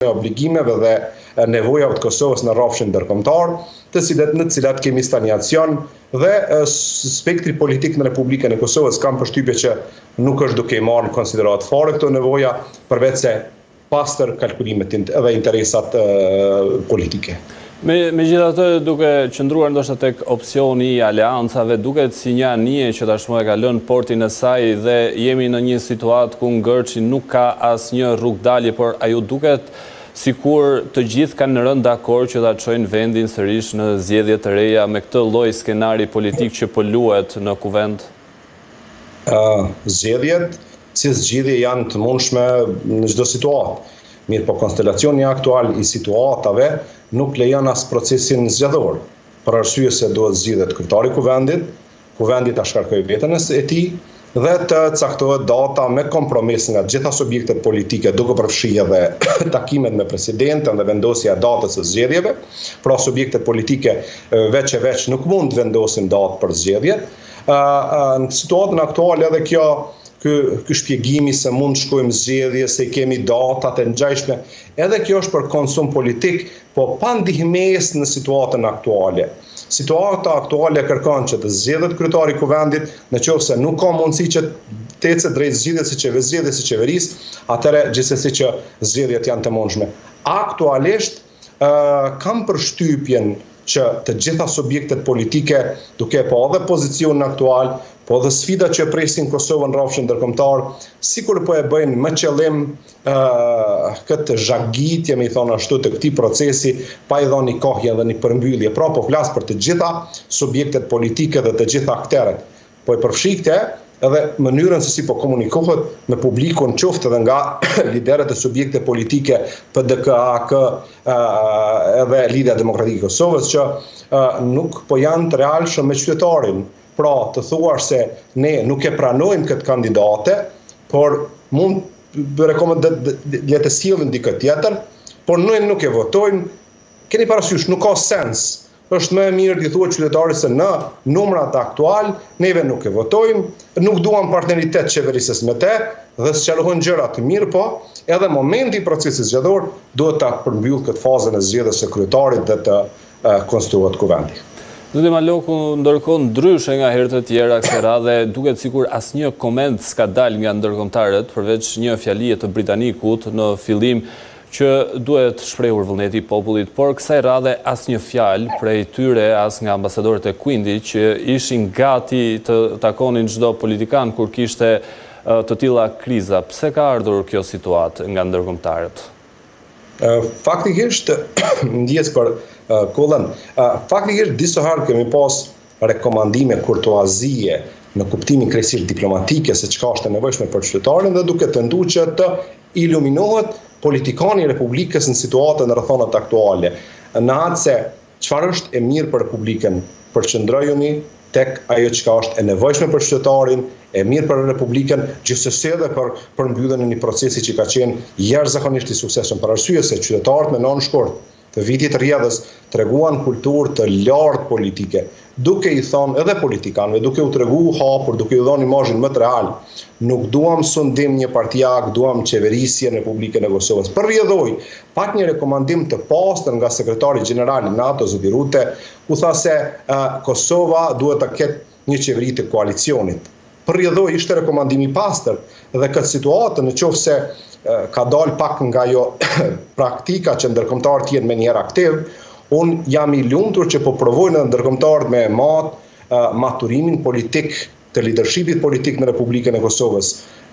e obligimeve dhe nevojave të Kosovës në rrafshin ndërkombëtar, në të cilat kemi stagnacion dhe spektri politik në Republikën e Kosovës kam përshtypje që nuk është duke i marrë në konsiderat fare këto nevoja, përveç se pastër kalkulimet edhe interesat politike. Megjithatë, duke qëndruar ndoshta tek opsioni i aleancave, duket si një anije që tashmë e ka lënë portin e saj dhe jemi në një situatë ku Ngërçi nuk ka asnjë rrugdalje, por ajo duket sikur të gjithë kanë rënë dakord që ta çojnë vendin sërish në zgjedhje të reja me këtë lloj skenari politik që po luhet në kuvend. Zgjedhjet si zgjidhje janë të mundshme në çdo situatë. Mirë, po konstelacioni aktual i situatave nuk lejon as procesin zgjedhor. Për arsye se duhet zgjidhet kryetari i kuvendi ta shkarkojë veten e tij dhe të caktohet data me kompromis nga gjitha subjektet politike, duke përfshirë edhe takimet me presidentin dhe vendosja e datës së zgjedhjeve. Pra subjektet politike veç e veç nuk mund të vendosin datë për zgjedhjet. Në situatën aktuale edhe ky shpjegimi se mund shkojmë zgjedhje, se kemi datat e ngjashme, edhe kjo është për konsum politik, po pa ndihmesë në situatën aktuale. Situata aktuale kërkon që të zgjedhet kryetari i kuvendit, nëse nuk ka mundësi që të ecë drejt zgjedhjes së qeverisë, atëherë gjithsesi që zgjedhjet janë të mundshme. Aktualisht kam përshtypjen që të gjitha subjektet politike, duke pa edhe pozicionin aktual, po dhe sfida që presin Kosovën rrafshin ndërkombëtar, sikur po e bëjnë me qëllim këtë zhagitje, me i thonë ashtu, të këtij procesi, pa i dhënë kohë dhe një përmbyllje. Pra po flas për të gjitha subjektet politike dhe të gjitha aktorët. Po e përfshikte edhe mënyrën se si po komunikohet me publikun, qoftë edhe nga liderët e subjekte politike, PDK, AK, edhe Lidhja Demokratike e Kosovës, që nuk po janë të realshëm me qytetarin. Pra të thuar se ne nuk e pranojmë këtë kandidate, por mund le të sillim dikë tjetër, por ne nuk e votojmë, keni parasysh, nuk ka sens. Është më e mirë t'i thuhet qytetarit se në numrat aktual neve nuk e votojmë, nuk duam partneritet qeverisës me te, dhe sqarohen gjëra të mirë, po edhe momenti i procesit zgjedhor duhet ta përmbyll këtë fazën e zgjedhjes së kryetarit dhe të konstituohet kuvendi. Zoti Maloku, ndërkohë ndryshe nga herët e tjera kësaj radhe, duket sikur asnjë koment s'ka dalë nga ndërkombëtarët, përveç një fjalie të britanikut në fillim që duhet shprehur vullneti i popullit, por kësaj radhe asnjë fjalë prej tyre as nga ambasadorët e Kuvendit që ishin gati të takonin çdo politikan kur kishte të tilla kriza. Pse ka ardhur kjo situatë nga ndërkombëtarët? Faktikisht ndjes për kollën. Faktikisht disa herë kemi pas rekomandime kurtoazie në kuptimin krejtësisht diplomatike se çka është e nevojshme për qytetarin dhe duke tentuar që të iluminohet politikani i Republikës në situatën e rrethonat aktuale. Në atë se çfarë është e mirë për Republikën, përqendrojuni tek ajo çka është e nevojshme për qytetarin, e mirë për Republikën, gjithsesi edhe për përmbylljen e një procesi që ka qenë jashtëzakonisht i suksesshëm, për arsye se qytetarët me nënë shkurt të vitit rrjedhës treguan kulturë të lartë politike, duke i thonë edhe politikanëve, duke u treguar hapur, duke i dhënë imazhin më të real. Nuk duam sundim një partijak, duam qeverisje në Republikën e Kosovës. Përrjedhoi pak një rekomandim të pastër nga sekretari gjeneral i NATO zoti Rute, ku tha se Kosova duhet të ketë një qeveri të koalicionit. Përrjedhoi, ishte rekomandimi i pastër dhe këtë situatë nëse ka dalë pak nga ajo praktika që ndërkombëtarët jenë menjëherë aktiv, unë jam i lumtur që po provojnë ndërkombëtarët me maturimin politik të leadershipit politik në Republikën e Kosovës.